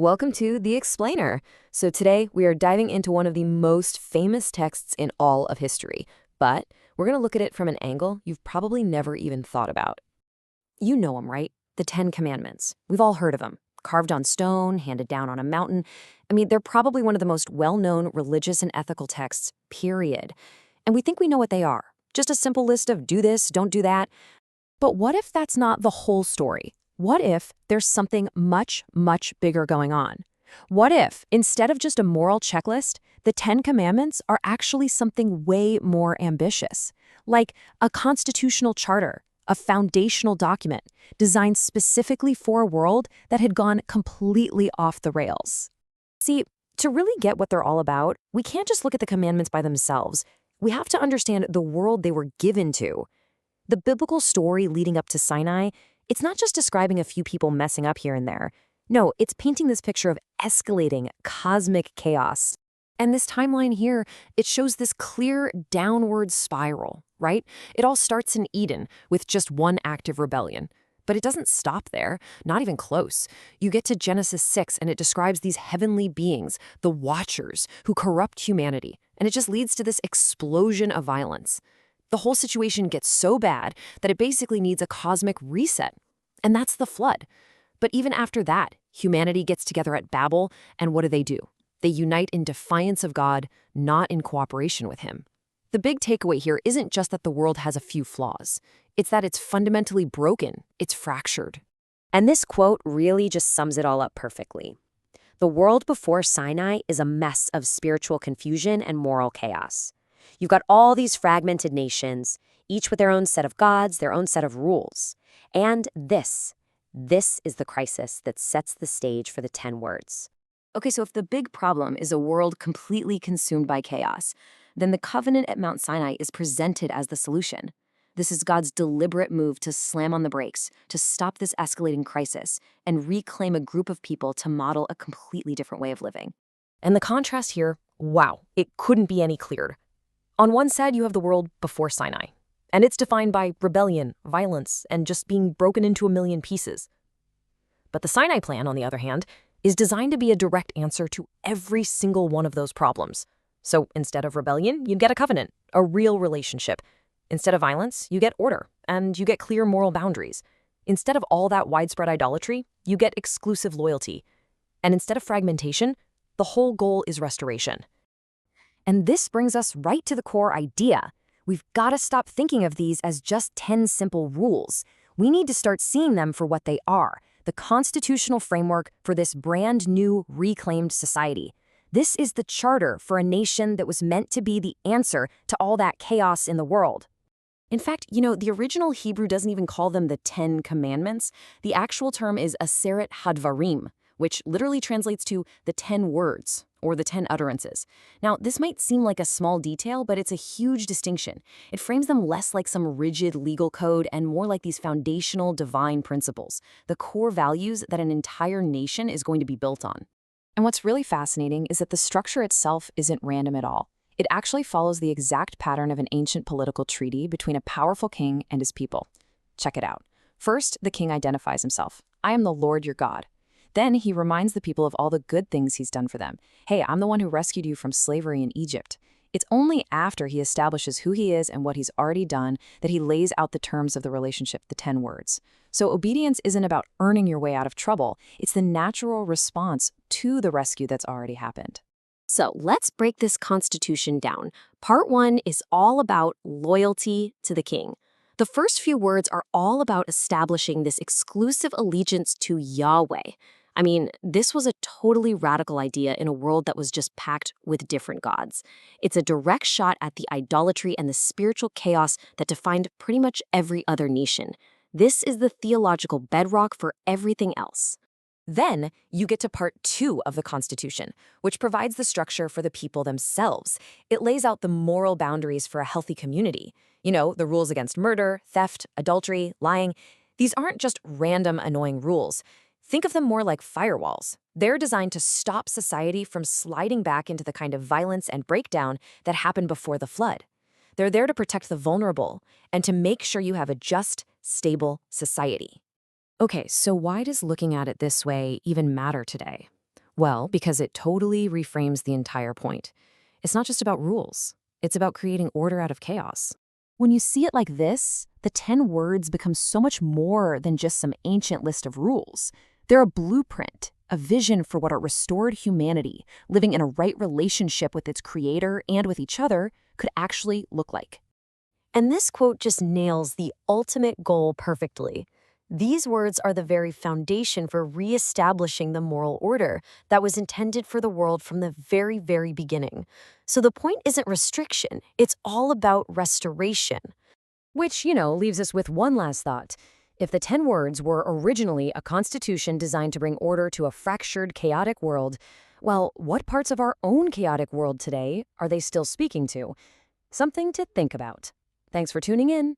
Welcome to The Explainer. So today we are diving into one of the most famous texts in all of history, but we're going to look at it from an angle you've probably never even thought about. You know them, right? The Ten Commandments. We've all heard of them. Carved on stone, handed down on a mountain. I mean, they're probably one of the most well-known religious and ethical texts, period. And we think we know what they are. Just a simple list of do this, don't do that. But what if that's not the whole story? What if there's something much, much bigger going on? What if, instead of just a moral checklist, the Ten Commandments are actually something way more ambitious? Like a constitutional charter, a foundational document designed specifically for a world that had gone completely off the rails. See, to really get what they're all about, we can't just look at the commandments by themselves. We have to understand the world they were given to. The biblical story leading up to Sinai, it's not just describing a few people messing up here and there. No, it's painting this picture of escalating cosmic chaos. And this timeline here, it shows this clear downward spiral, right? It all starts in Eden with just one act of rebellion. But it doesn't stop there, not even close. You get to Genesis 6 and it describes these heavenly beings, the Watchers, who corrupt humanity. And it just leads to this explosion of violence. The whole situation gets so bad that it basically needs a cosmic reset. And that's the flood. But even after that, humanity gets together at Babel, and what do? They unite in defiance of God, not in cooperation with him. The big takeaway here isn't just that the world has a few flaws. It's that it's fundamentally broken. It's fractured. And this quote really just sums it all up perfectly. The world before Sinai is a mess of spiritual confusion and moral chaos. You've got all these fragmented nations, each with their own set of gods, their own set of rules. And this is the crisis that sets the stage for the 10 words. Okay, so if the big problem is a world completely consumed by chaos, then the covenant at Mount Sinai is presented as the solution. This is God's deliberate move to slam on the brakes, to stop this escalating crisis, and reclaim a group of people to model a completely different way of living. And the contrast here, wow, it couldn't be any clearer. On one side, you have the world before Sinai, and it's defined by rebellion, violence, and just being broken into a million pieces. But the Sinai plan, on the other hand, is designed to be a direct answer to every single one of those problems. So instead of rebellion, you get a covenant, a real relationship. Instead of violence, you get order, and you get clear moral boundaries. Instead of all that widespread idolatry, you get exclusive loyalty. And instead of fragmentation, the whole goal is restoration. And this brings us right to the core idea. We've got to stop thinking of these as just 10 simple rules. We need to start seeing them for what they are, the constitutional framework for this brand new, reclaimed society. This is the charter for a nation that was meant to be the answer to all that chaos in the world. In fact, the original Hebrew doesn't even call them the 10 Commandments. The actual term is Aseret Hadvarim, which literally translates to the 10 words, or the 10 utterances. Now, this might seem like a small detail, but it's a huge distinction. It frames them less like some rigid legal code and more like these foundational divine principles, the core values that an entire nation is going to be built on. And what's really fascinating is that the structure itself isn't random at all. It actually follows the exact pattern of an ancient political treaty between a powerful king and his people. Check it out. First, the king identifies himself. I am the Lord your God. Then he reminds the people of all the good things he's done for them. Hey, I'm the one who rescued you from slavery in Egypt. It's only after he establishes who he is and what he's already done that he lays out the terms of the relationship, the 10 words. So obedience isn't about earning your way out of trouble. It's the natural response to the rescue that's already happened. So let's break this constitution down. Part 1 is all about loyalty to the king. The first few words are all about establishing this exclusive allegiance to Yahweh. I mean, this was a totally radical idea in a world that was just packed with different gods. It's a direct shot at the idolatry and the spiritual chaos that defined pretty much every other nation. This is the theological bedrock for everything else. Then you get to part 2 of the Constitution, which provides the structure for the people themselves. It lays out the moral boundaries for a healthy community. The rules against murder, theft, adultery, lying. These aren't just random annoying rules. Think of them more like firewalls. They're designed to stop society from sliding back into the kind of violence and breakdown that happened before the flood. They're there to protect the vulnerable and to make sure you have a just, stable society. Okay, so why does looking at it this way even matter today? Well, because it totally reframes the entire point. It's not just about rules, it's about creating order out of chaos. When you see it like this, the 10 words become so much more than just some ancient list of rules. They're a blueprint, a vision for what a restored humanity, living in a right relationship with its creator and with each other, could actually look like. And this quote just nails the ultimate goal perfectly. These words are the very foundation for reestablishing the moral order that was intended for the world from the very, very beginning. So the point isn't restriction, it's all about restoration. Which, leaves us with one last thought. If the 10 words were originally a constitution designed to bring order to a fractured, chaotic world, well, what parts of our own chaotic world today are they still speaking to? Something to think about. Thanks for tuning in.